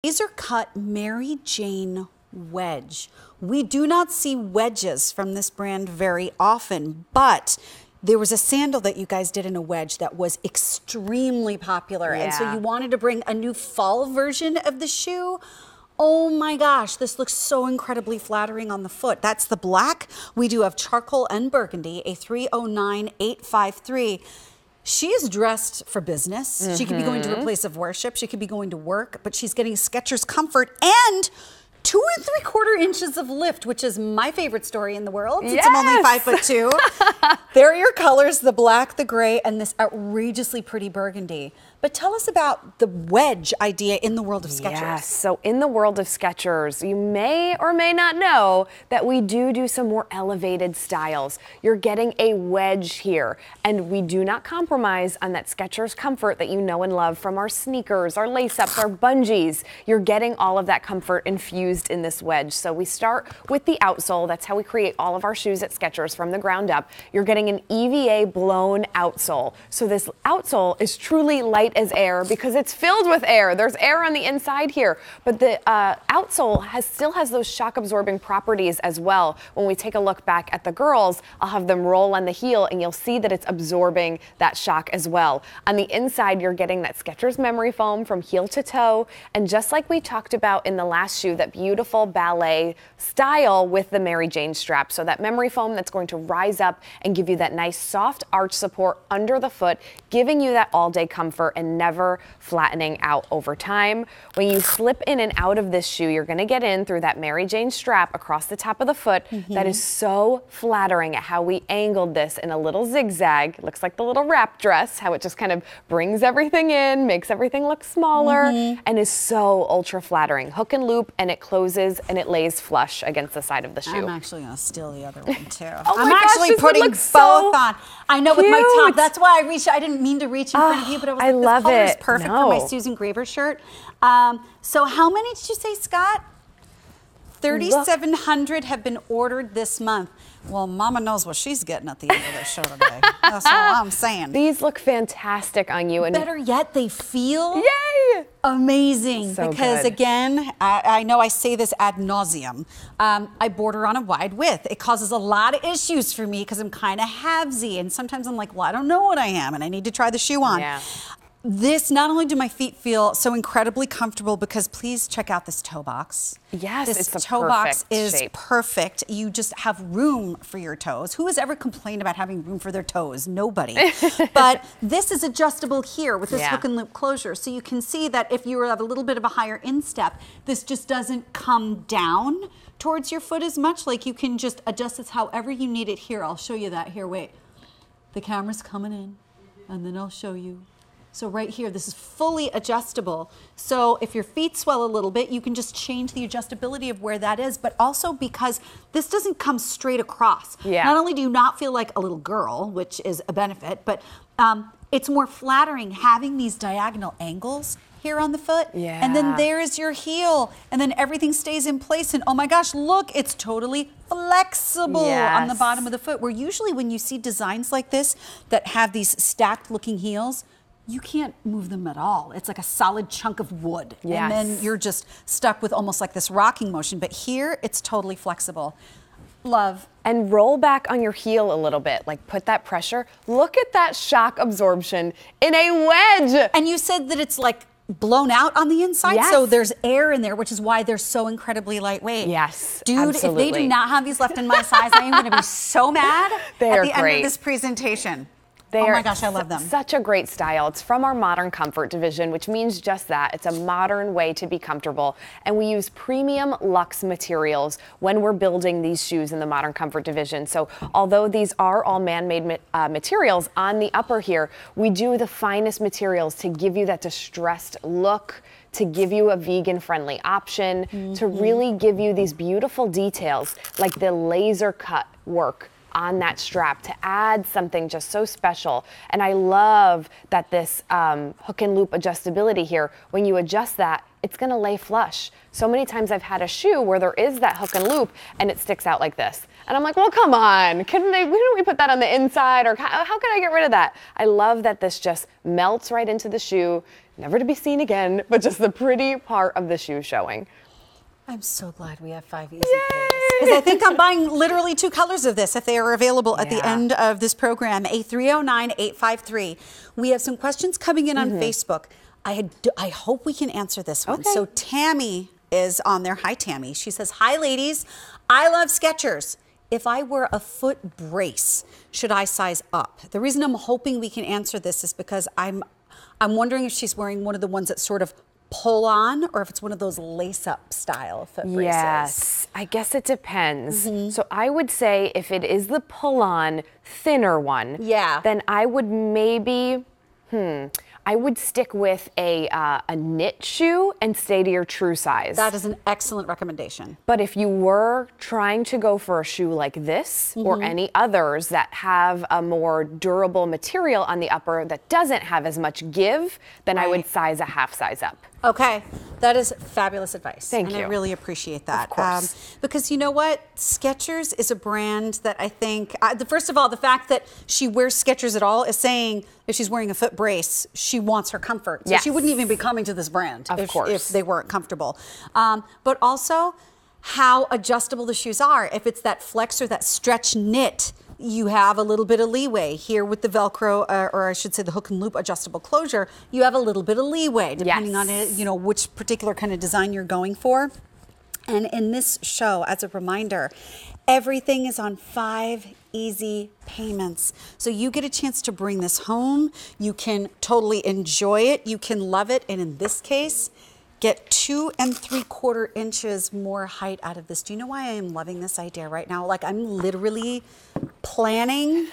Laser cut Mary Jane wedge. We do not see wedges from this brand very often, but there was a sandal that you guys did in a wedge that was extremely popular. Yeah. And so you wanted to bring a new fall version of the shoe. Oh my gosh, this looks so incredibly flattering on the foot. That's the black. We do have charcoal and burgundy, a 309853. She is dressed for business. She could be going to a place of worship. She could be going to work, but she's getting Skechers comfort and 2 3/4 inches of lift, which is my favorite story in the world. Since I'm only 5'2". There are your colors, the black, the gray, and this outrageously pretty burgundy. But tell us about the wedge idea in the world of Skechers. Yes, so in the world of Skechers, you may or may not know that we do some more elevated styles. You're getting a wedge here, and we do not compromise on that Skechers comfort that you know and love from our sneakers, our lace-ups, our bungees. You're getting all of that comfort infused in this wedge. So we start with the outsole. That's how we create all of our shoes at Skechers from the ground up. You're getting an EVA blown outsole. So this outsole is truly light as air because it's filled with air. There's air on the inside here, but the outsole still has those shock absorbing properties as well. When we take a look back at the girls, I'll have them roll on the heel and you'll see that it's absorbing that shock as well. On the inside, you're getting that Skechers memory foam from heel to toe, and just like we talked about in the last shoe, that beautiful ballet style with the Mary Jane strap. So that memory foam that's going to rise up and give you that nice soft arch support under the foot, giving you that all day comfort and never flattening out over time. When you slip in and out of this shoe, you're going to get in through that Mary Jane strap across the top of the foot. That is so flattering at how we angled this in a little zigzag. It looks like the little wrap dress, how it just kind of brings everything in, makes everything look smaller, and is so ultra flattering. Hook and loop, and it closes and it lays flush against the side of the shoe. I'm actually going to steal the other one too. Oh I'm my gosh, actually this would putting look both so on. I know with my top. cute. That's why I reached. I didn't mean to reach in front of you, but I was I like, love this color is it. perfect for my No. Susan Graver shirt. So how many did you say, Scott? 3,700 have been ordered this month. Well, Mama knows what she's getting at the end of the show today. That's all I'm saying. These look fantastic on you. And Better yet, they feel yay! amazing. So because good. again, I know I say this ad nauseum. I border on a wide width. It causes a lot of issues for me because I'm kind of halvesy, and sometimes I'm like, well, I don't know what I am, and I need to try the shoe on. Yeah. This, not only do my feet feel so incredibly comfortable, because please check out this toe box. Yes, this it's a toe box perfect is shape. perfect. You just have room for your toes. Who has ever complained about having room for their toes? Nobody. But this is adjustable here with this hook and loop closure. So you can see that if you have a little bit of a higher instep, this just doesn't come down towards your foot as much. Like, you can just adjust this however you need it here. I'll show you that here. Wait, the camera's coming in, and then I'll show you. So right here, this is fully adjustable. So if your feet swell a little bit, you can just change the adjustability of where that is, but also because this doesn't come straight across. Yeah. Not only do you not feel like a little girl, which is a benefit, but it's more flattering having these diagonal angles here on the foot. Yeah. And then there is your heel, and then everything stays in place, and oh my gosh, look, it's totally flexible on the bottom of the foot. Where usually when you see designs like this that have these stacked looking heels, you can't move them at all. It's like a solid chunk of wood. Yes. And then you're just stuck with almost like this rocking motion. But here, it's totally flexible. Love. And roll back on your heel a little bit, like put that pressure. Look at that shock absorption in a wedge. And you said that it's like blown out on the inside, Yes. so there's air in there, which is why they're so incredibly lightweight. Yes, Dude, absolutely. if they do not have these left in my size, I am going to be so mad They at are the end great. of this presentation. They Oh are my gosh, I love them. Such a great style. It's from our Modern Comfort division, which means just that. It's a modern way to be comfortable. And we use premium luxe materials when we're building these shoes in the Modern Comfort division. So although these are all man-made materials on the upper here, we do the finest materials to give you that distressed look, to give you a vegan-friendly option, to really give you these beautiful details like the laser cut work on that strap to add something just so special. And I love that this hook and loop adjustability here, when you adjust that, it's gonna lay flush. So many times I've had a shoe where there is that hook and loop and it sticks out like this. And I'm like, well, come on, why don't we put that on the inside? Or how can I get rid of that? I love that this just melts right into the shoe, never to be seen again, but just the pretty part of the shoe showing. I'm so glad we have 5 easy pairs. Because I think I'm buying literally 2 colors of this if they are available at the end of this program. A309853. We have some questions coming in on Facebook. I hope we can answer this one. Okay. So Tammy is on there. Hi, Tammy. She says, hi, ladies. I love Skechers. If I wear a foot brace, should I size up? The reason I'm hoping we can answer this is because I'm wondering if she's wearing one of the ones that sort of pull on, or if it's one of those lace-up style foot braces. Yes, I guess it depends. So I would say if it is the pull-on thinner one, then I would maybe, I would stick with a knit shoe and stay to your true size. That is an excellent recommendation. But if you were trying to go for a shoe like this or any others that have a more durable material on the upper that doesn't have as much give, then I would size a half size up. Okay, that is fabulous advice. Thank you. And I really appreciate that. Of course. Because you know what? Skechers is a brand that I think, first of all, the fact that she wears Skechers at all is saying if she's wearing a foot brace, she wants her comfort. So she wouldn't even be coming to this brand if they weren't comfortable. But also how adjustable the shoes are. If it's that flex or that stretch knit, you have a little bit of leeway. Here with the Velcro, or I should say the hook and loop adjustable closure, you have a little bit of leeway depending on it, you know, which particular kind of design you're going for. And in this show, as a reminder, everything is on 5 easy payments. So you get a chance to bring this home. You can totally enjoy it. You can love it. And in this case, get 2 3/4 inches more height out of this. Do you know why I am loving this idea right now? Like, I'm literally planning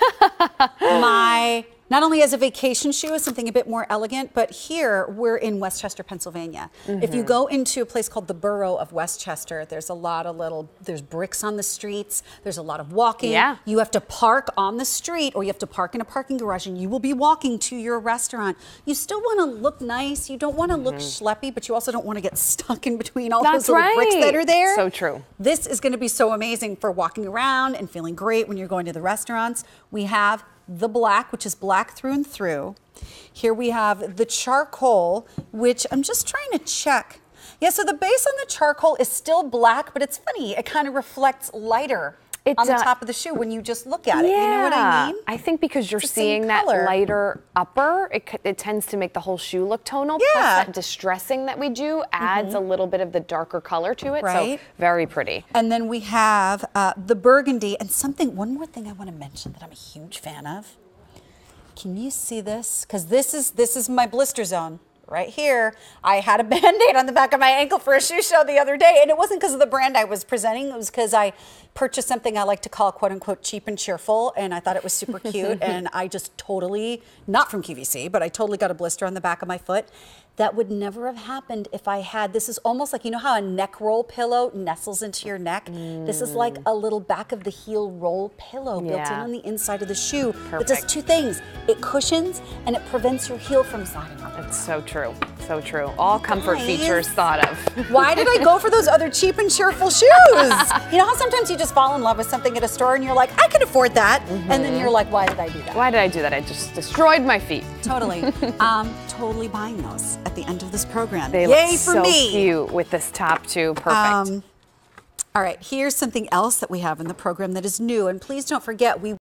my, not only as a vacation shoe, as something a bit more elegant, but here we're in Westchester, Pennsylvania. If you go into a place called the Borough of Westchester, there's a lot of there's bricks on the streets. There's a lot of walking. You have to park on the street, or you have to park in a parking garage, and you will be walking to your restaurant. You still want to look nice. You don't want to look schleppy, but you also don't want to get stuck in between all those little bricks that are there. So true. This is going to be so amazing for walking around and feeling great when you're going to the restaurants. We have the black, which is black through and through. Here we have the charcoal, which I'm just trying to check. Yeah, so the base on the charcoal is still black, but it's funny. It kind of reflects lighter on the top of the shoe when you just look at it. You know what I mean? I think because you're seeing that lighter upper, it tends to make the whole shoe look tonal. Plus that distressing that we do adds a little bit of the darker color to it. So very pretty. And then we have the burgundy, and one more thing I want to mention that I'm a huge fan of. Can you see this? Because this is my blister zone. Right here, I had a Band-Aid on the back of my ankle for a shoe show the other day, and it wasn't because of the brand I was presenting. It was because I purchased something I like to call quote unquote cheap and cheerful, and I thought it was super cute, and I just totally, not from QVC, but I totally got a blister on the back of my foot. That would never have happened if I had, this is almost like, you know how a neck roll pillow nestles into your neck? This is like a little back of the heel roll pillow built in on the inside of the shoe. It does 2 things. It cushions and it prevents your heel from sliding off. That's so true. So true. All comfort features thought of. Why did I go for those other cheap and cheerful shoes? You know how sometimes you just fall in love with something at a store and you're like, I could afford that. And then you're like, why did I do that? Why did I do that? I just destroyed my feet. Totally. Totally buying those at the end of this program. They Yay look for so me. cute with this top too. Perfect. All right, here's something else that we have in the program that is new. And please don't forget, we